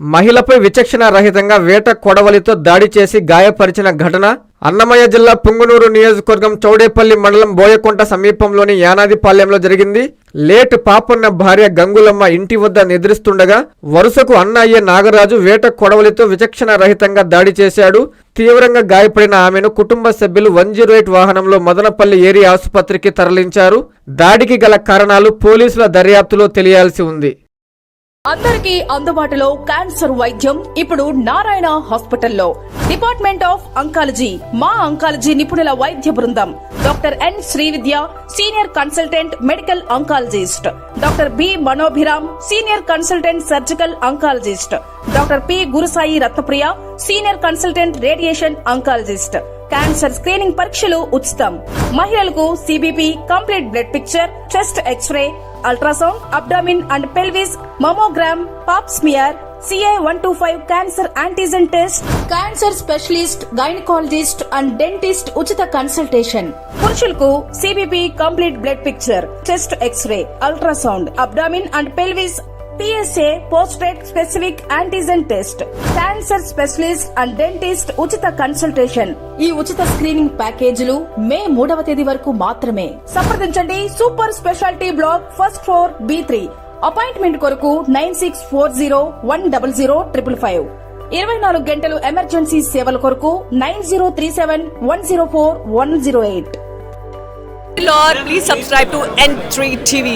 మహిళపై విచక్షణ రహితంగా వేట కొడవలితో దాడి చేసి గాయపరిచిన ఘటన అన్నమయ్య జిల్లా పుంగనూరు నియోజకవర్గం చౌడేపల్లి మండలం బోయకొంట సమీపంలోని యానాదిపాలెంలో జరిగింది. లేట్ పాపన్న భార్య గంగులమ్మ ఇంటి వద్ద నిద్రిస్తుండగా వరుసకు అన్న అయ్యే నాగరాజు వేట కొడవలితో విచక్షణ రహితంగా దాడి చేశాడు. తీవ్రంగా గాయపడిన ఆమెను కుటుంబ సభ్యులు 108 వాహనంలో మదనపల్లి ఏరియా ఆసుపత్రికి తరలించారు. దాడికి గల కారణాలు పోలీసుల దర్యాప్తులో తెలియాల్సి ఉంది. అందరికీ అందుబాటులో క్యాన్సర్ వైద్యం ఇప్పుడు నారాయణ హాస్పిటల్లో. డిపార్ట్మెంట్ ఆఫ్ అంకాలజీ, మా అంకాలజీ నిపుణుల వైద్య బృందం. Doctor N Srividya, senior consultant medical oncologist. Doctor B Manobhiram, senior consultant surgical oncologist. Doctor P Gurusai Ratnapriya, senior consultant radiation oncologist. Cancer screening పరీక్షలు ఉచితం. మహిళలకు CBP, complete blood picture, chest X-ray, ultrasound, abdomen and pelvis, mammogram, pap smear, CA-125 cancer antigen test, cancer specialist, gynaecologist and dentist ఉచిత consultation. పురుషులకు CBP, complete blood picture, chest X-ray, ultrasound, abdomen and pelvis, PSA పోస్ట్రేట్ specific antigen test, cancer specialist and dentist ఉచిత consultation. ఈ ఉచిత screening ప్యాకేజీలు మే 3వ తేదీ వరకు మాత్రమే. సంప్రదించండి super speciality block, first floor, B3. Appointment కొరకు 9640100555. 24 గంటలు ఎమర్జెన్సీ సేవల కొరకు 9037104108. Lord, please subscribe to N3 TV.